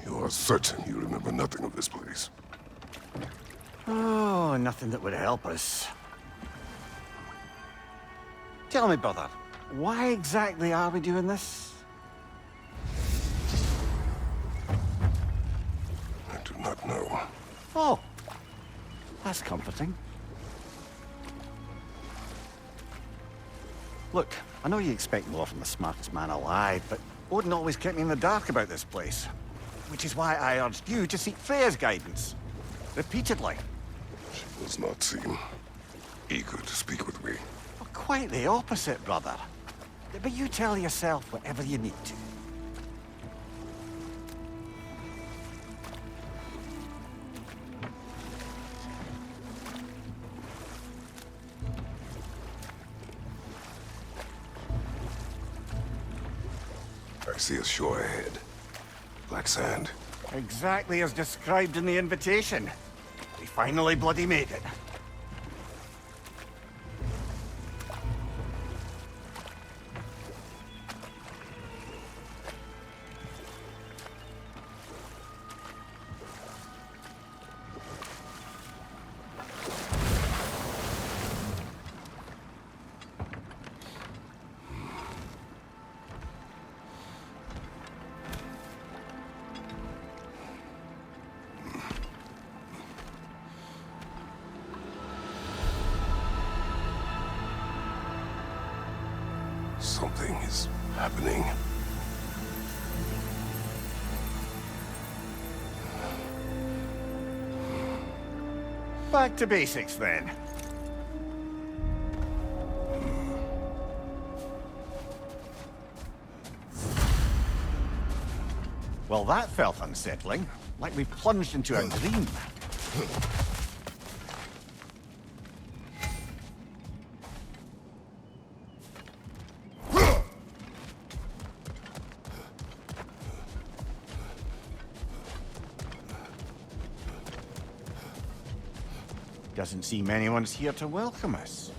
You are certain you remember nothing of this place? Oh, nothing that would help us. Tell me, brother, why exactly are we doing this? I do not know. Oh, that's comforting. Look, I know you expect more from the smartest man alive, but Odin always kept me in the dark about this place. Which is why I urged you to seek Freya's guidance. Repeatedly. She does not seem eager to speak with me. Well, quite the opposite, brother. But you tell yourself whatever you need to. I see a shore ahead. Black sand. Exactly as described in the invitation. We finally bloody made it. Something is happening. Back to basics, then. Well, that felt unsettling. Like we plunged into a dream. Doesn't seem anyone's here to welcome us.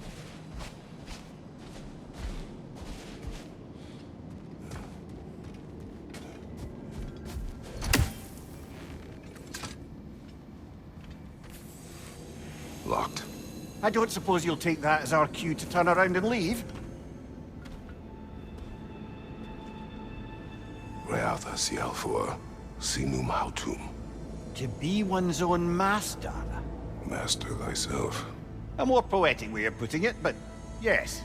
Locked. I don't suppose you'll take that as our cue to turn around and leave? Reatha Sialfor, Sinum Hautum. To be one's own master. Master thyself. A more poetic way of putting it, but yes.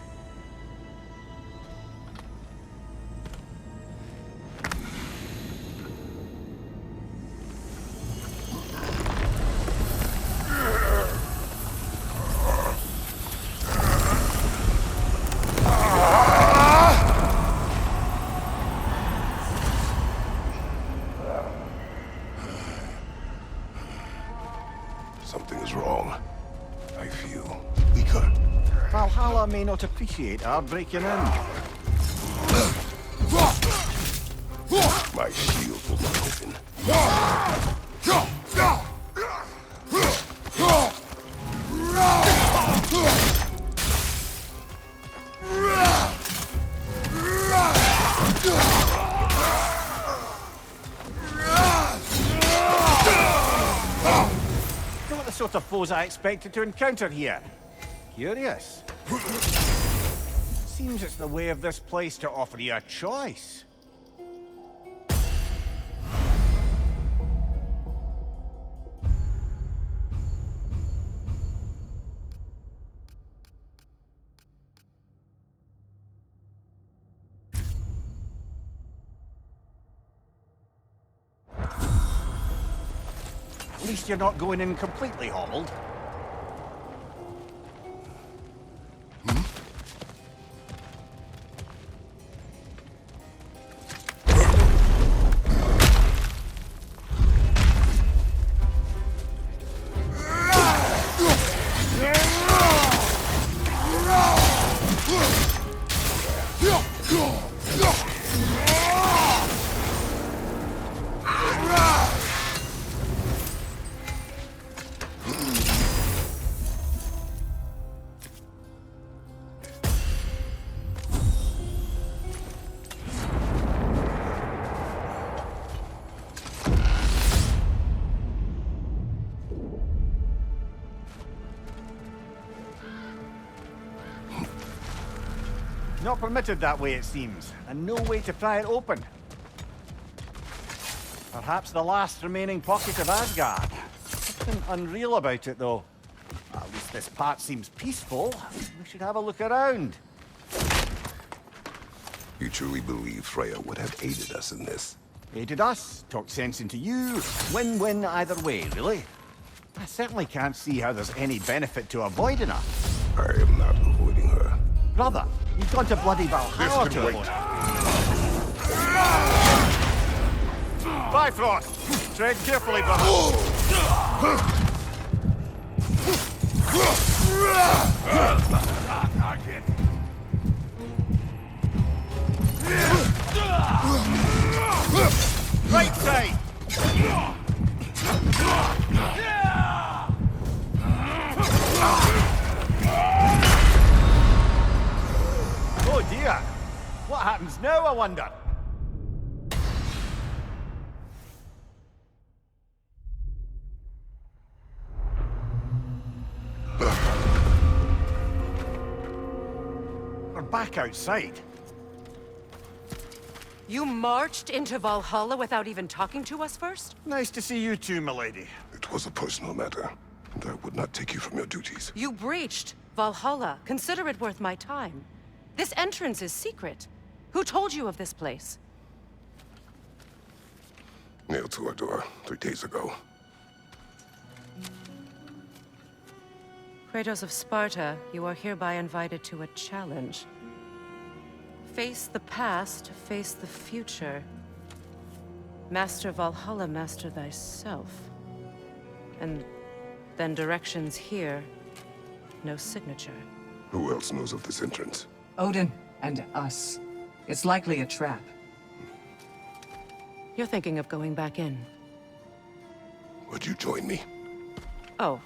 Something is wrong. I feel weaker. Valhalla may not appreciate our breaking in. My shield will not open. Not the sort of foes I expected to encounter here. Curious. Seems it's the way of this place to offer you a choice. At least you're not going in completely hobbled. Not permitted that way, it seems, and no way to pry it open. Perhaps the last remaining pocket of Asgard. Something unreal about it, though. At least this part seems peaceful. We should have a look around. You truly believe Freya would have aided us in this? Aided us, talked sense into you. Win-win either way, really. I certainly can't see how there's any benefit to avoiding her. I am not avoiding her. Brother, you've gone to bloody Valhalla This can to wait. avoid her. Bifrost! Tread carefully, brother. Right side! Oh dear! What happens now, I wonder? We're back outside. You marched into Valhalla without even talking to us first? Nice to see you too, milady. It was a personal matter, and I would not take you from your duties. You breached Valhalla. Consider it worth my time. This entrance is secret. Who told you of this place? Nailed to our door 3 days ago. Kratos of Sparta, you are hereby invited to a challenge. Face the past, face the future. Master Valhalla, master thyself. And then directions here, no signature. Who else knows of this entrance? Odin and us. It's likely a trap. You're thinking of going back in. Would you join me? Oh,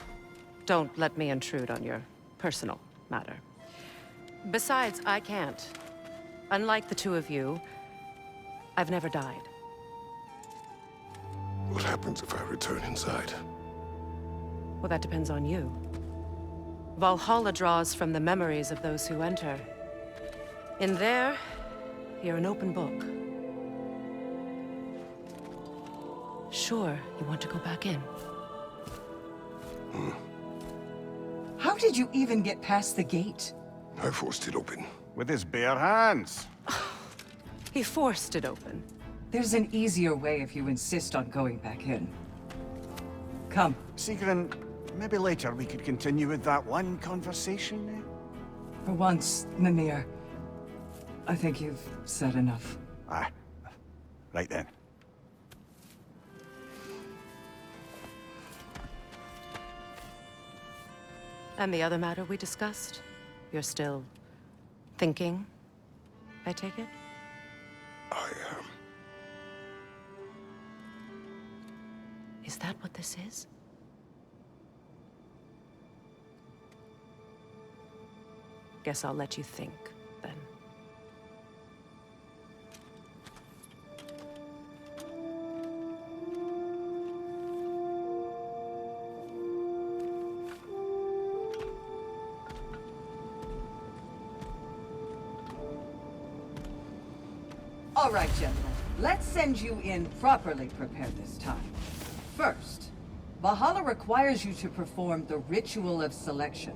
don't let me intrude on your personal matter. Besides, I can't. Unlike the two of you, I've never died. What happens if I return inside? Well, that depends on you. Valhalla draws from the memories of those who enter. In there, you're an open book. Sure, you want to go back in. How did you even get past the gate? I forced it open. With his bare hands. He forced it open. There's an easier way if you insist on going back in. Come. Sigrun, maybe later we could continue with that one conversation. For once, Mimir, I think you've said enough. Ah, right then. And the other matter we discussed? You're still thinking, I take it? I am. Is that what this is? Guess I'll let you think, then. All right, gentlemen. Let's send you in properly prepared this time. First, Valhalla requires you to perform the ritual of selection.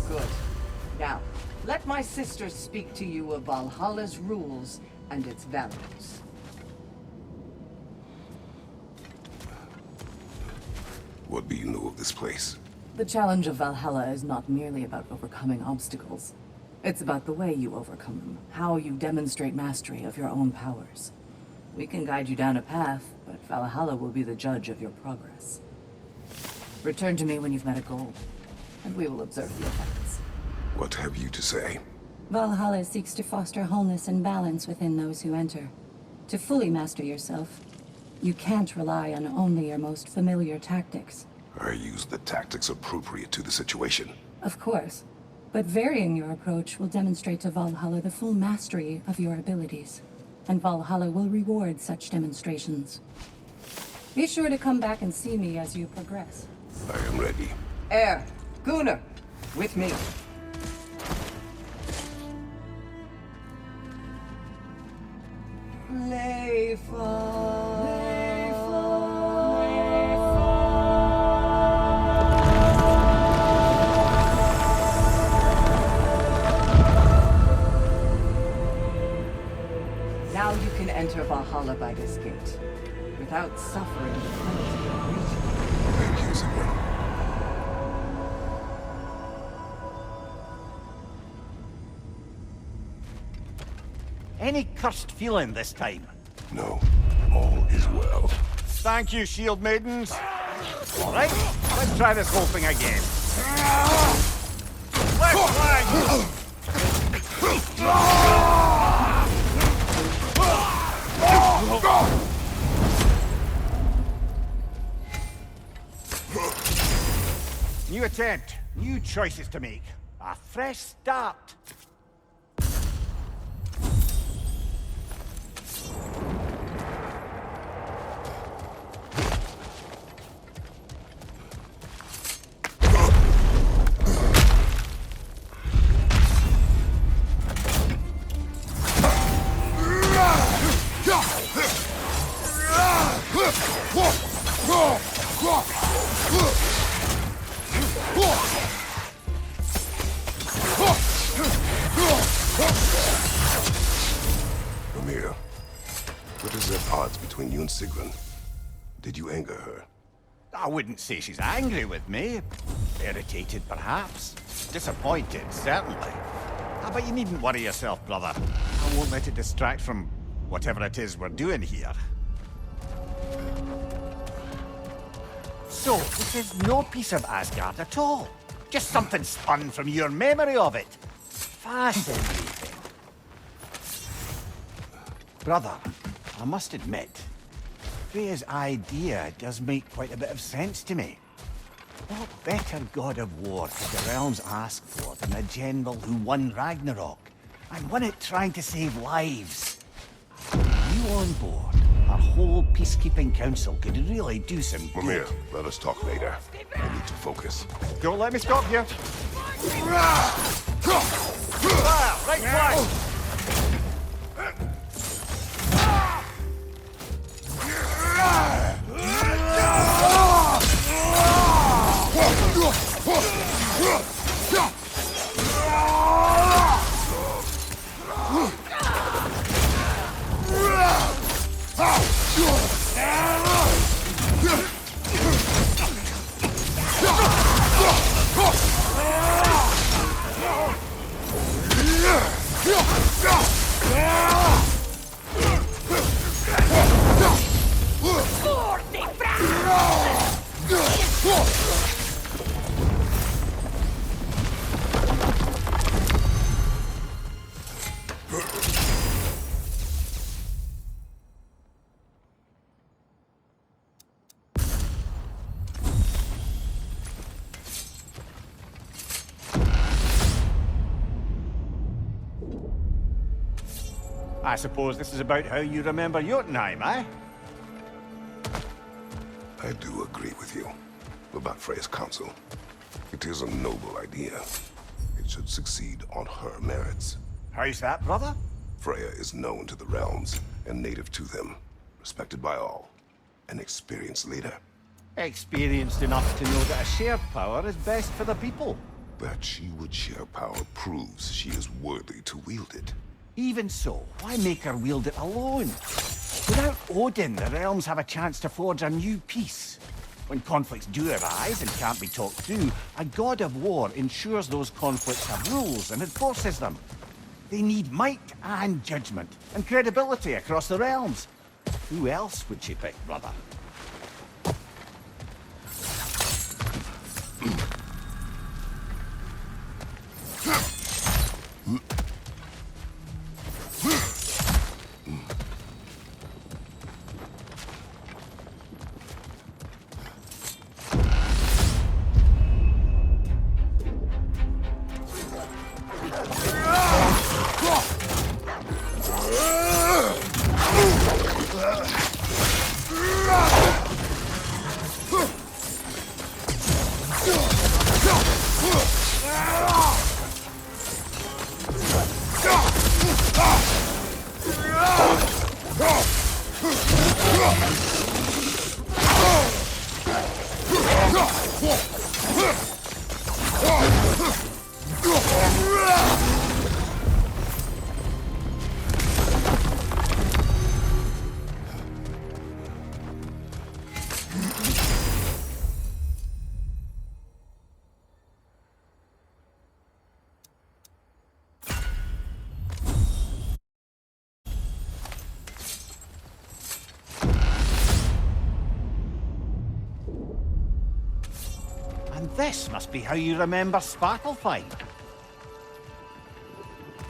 Good. Now, let my sister speak to you of Valhalla's rules and its values. What do you know of this place? The challenge of Valhalla is not merely about overcoming obstacles. It's about the way you overcome them, how you demonstrate mastery of your own powers. We can guide you down a path, but Valhalla will be the judge of your progress. Return to me when you've met a goal, and we will observe the effects. What have you to say? Valhalla seeks to foster wholeness and balance within those who enter. To fully master yourself, You can't rely on only your most familiar tactics. I use the tactics appropriate to the situation. Of course. But varying your approach will demonstrate to Valhalla the full mastery of your abilities. And Valhalla will reward such demonstrations. Be sure to come back and see me as you progress. I am ready. Air, Gunnar, with me. Now you can enter Valhalla by this gate, without suffering the penalty of breaching. Thank you, Sigmund. Any cursed feeling this time? No, all is well. Thank you, shield maidens. All right, let's try this whole thing again. Left flank! New attempt, new choices to make. A fresh start. Amir, what is the odds between you and Sigrun? Did you anger her? I wouldn't say she's angry with me. Irritated, perhaps. Disappointed, certainly. But you needn't worry yourself, brother. I won't let it distract from whatever it is we're doing here. So, this is no piece of Asgard at all. Just something spun from your memory of it. Fascinating. Brother, I must admit, Freya's idea does make quite a bit of sense to me. What better god of war could the realms ask for than a general who won Ragnarok, and won it trying to save lives? You on board, our whole peacekeeping council could really do some good. Amir, let us talk later. I need to focus. Don't let me stop you. Fire! Right flank! I suppose this is about how you remember Jotunheim, eh? I do agree with you about Freya's council. It is a noble idea. It should succeed on her merits. How's that, brother? Freya is known to the realms and native to them, respected by all. An experienced leader. Experienced enough to know that a shared power is best for the people. That she would share power proves she is worthy to wield it. Even so, why make her wield it alone? Without Odin, the realms have a chance to forge a new peace. When conflicts do arise and can't be talked through, a god of war ensures those conflicts have rules and enforces them. They need might and judgment, and credibility across the realms. Who else would she pick, brother? And this must be how you remember Sparklefind.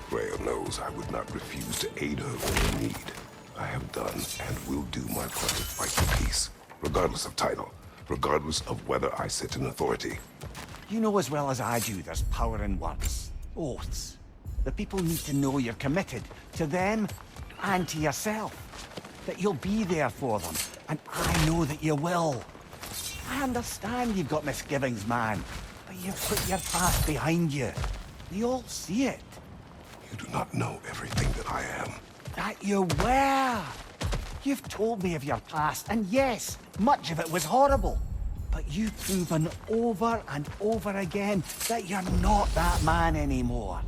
Freya knows I would not refuse to aid her when in need. I have done and will do my part to fight for peace, regardless of title, regardless of whether I sit in authority. You know as well as I do there's power in words, oaths. The people need to know you're committed to them and to yourself. That you'll be there for them, and I know that you will. I understand you've got misgivings, man, but you've put your past behind you. We all see it. You do not know everything that I am. That you were. You've told me of your past, and yes, much of it was horrible. But you've proven over and over again that you're not that man anymore.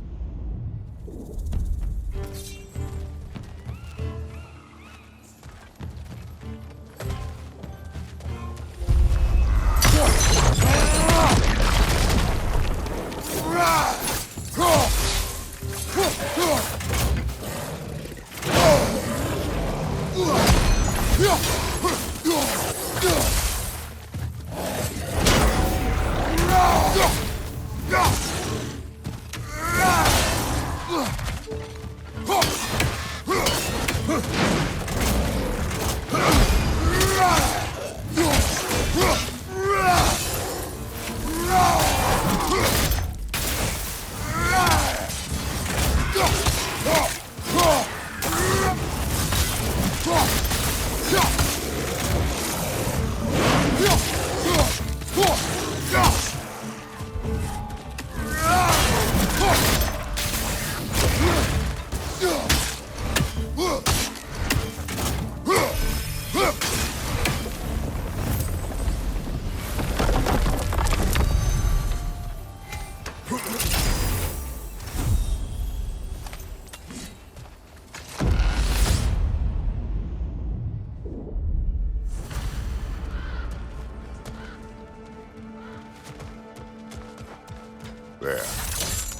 There.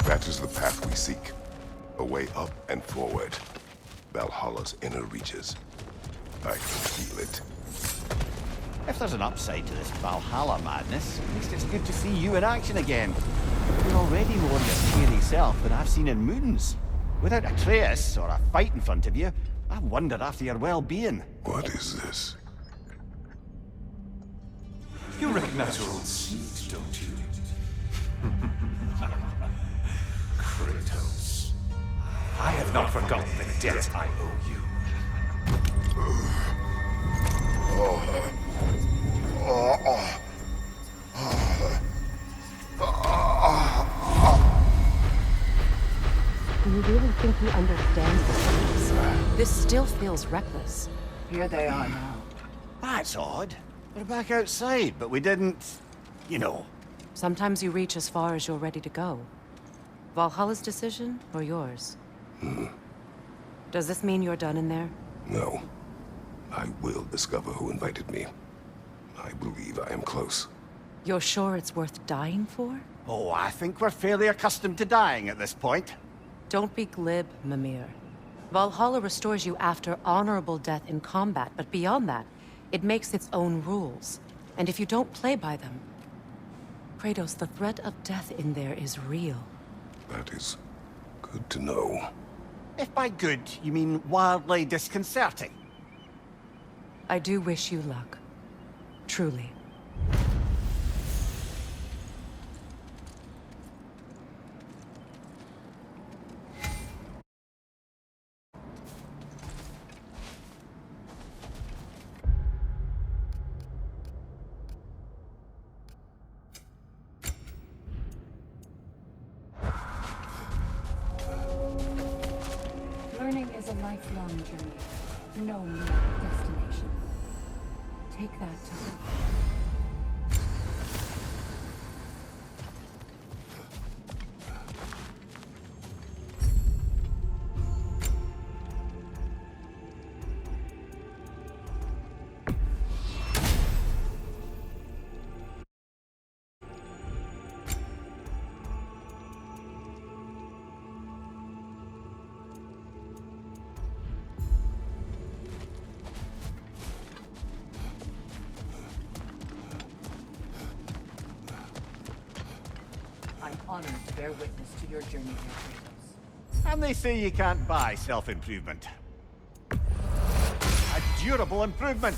That is the path we seek. A way up and forward. Valhalla's inner reaches. I can feel it. If there's an upside to this Valhalla madness, at least it's good to see you in action again. You're already more your scary self than I've seen in moons. Without Atreus or a fight in front of you, I wondered after your well-being. What is this? You recognize your old seat, don't you? Kratos. I have not forgotten the debt I owe you. Do you really think he understands this? This still feels reckless. Here they are now. That's odd. We're back outside, but we didn't... you know. Sometimes you reach as far as you're ready to go. Valhalla's decision, or yours? Does this mean you're done in there? No. I will discover who invited me. I believe I am close. You're sure it's worth dying for? Oh, I think we're fairly accustomed to dying at this point. Don't be glib, Mimir. Valhalla restores you after honorable death in combat, but beyond that, it makes its own rules. And if you don't play by them... Kratos, the threat of death in there is real. That is good to know. If by good, you mean wildly disconcerting. I do wish you luck. Truly. Learning is a lifelong journey. No mere destination. take that time. I'm honored to bear witness to your journey here, Kratos. And they say you can't buy self-improvement. A durable improvement.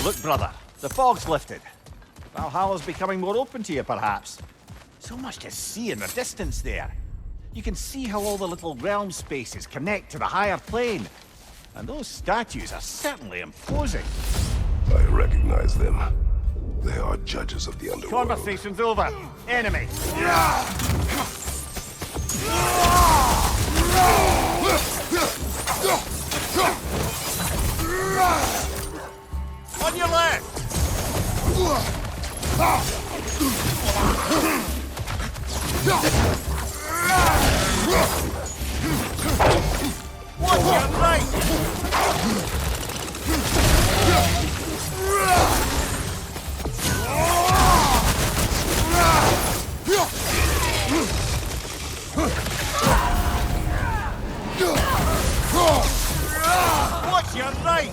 Look, brother, the fog's lifted. Valhalla's becoming more open to you, perhaps. So much to see in the distance there. You can see how all the little realm spaces connect to the higher plane. And those statues are certainly imposing. I recognize them. They are judges of the underworld. Conversation's over. Enemy. On your left! Watch your right! Watch your right!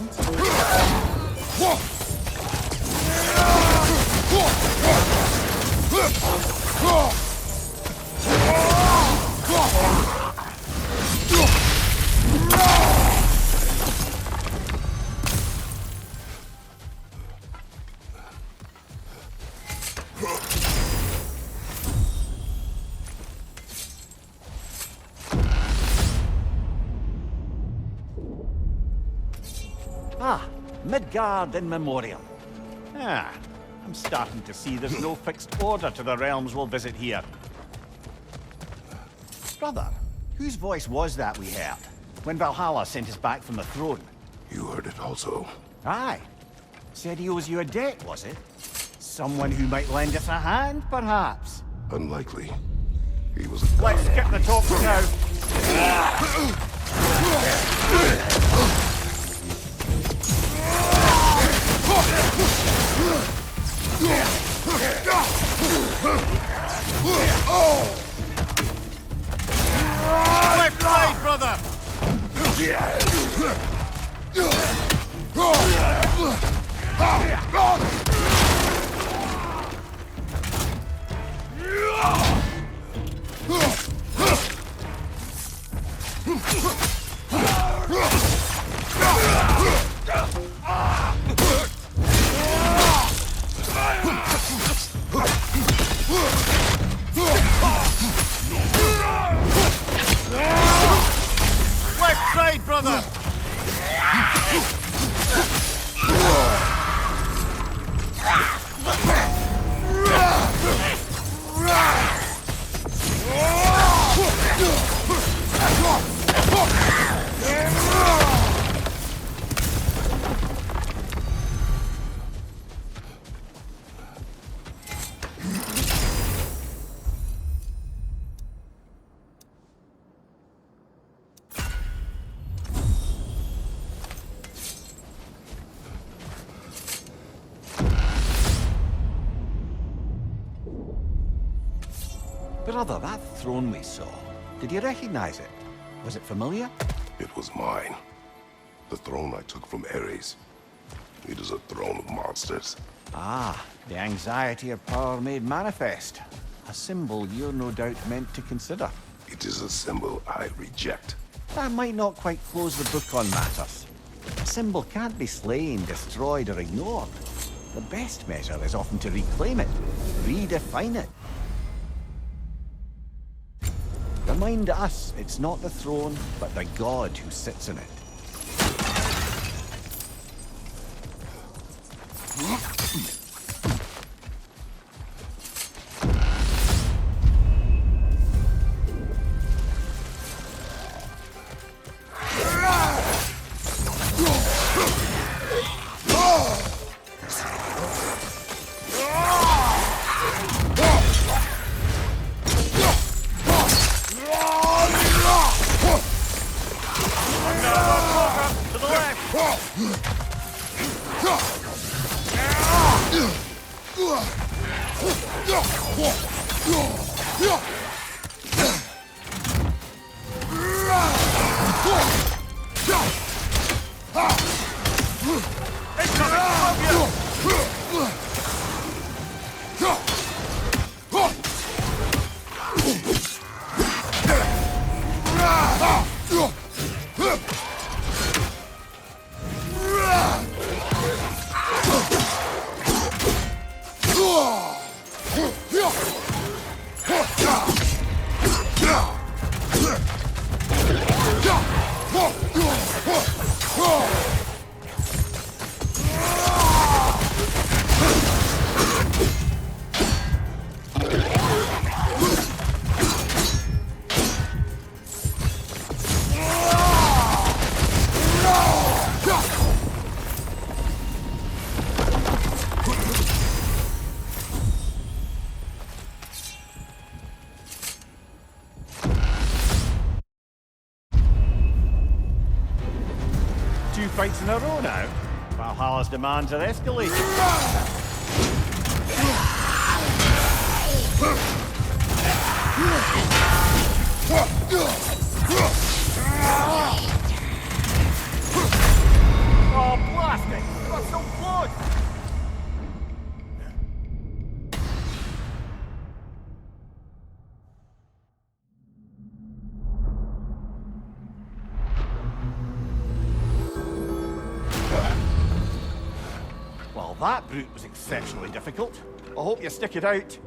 Ah, Midgard in memoriam. Ah, I'm starting to see there's no fixed order to the realms we'll visit here. Brother, whose voice was that we heard when Valhalla sent us back from the throne? You heard it also. Aye. Said he owes you a debt, was it? Someone who might lend us a hand, perhaps? Unlikely. He was a Let's skip the talk now. Left side, brother! Left side, brother! Brother, that throne we saw, did you recognize it? Was it familiar? It was mine. The throne I took from Ares. It is a throne of monsters. Ah, the anxiety of power made manifest. A symbol you're no doubt meant to consider. It is a symbol I reject. That might not quite close the book on matters. A symbol can't be slain, destroyed, or ignored. The best measure is often to reclaim it, redefine it. Remind us, it's not the throne, but the god who sits in it. Two fights in a row now. Valhalla's demands are escalating. Oh, blast it! Got so close! Well, that brute was exceptionally difficult. I hope you stick it out.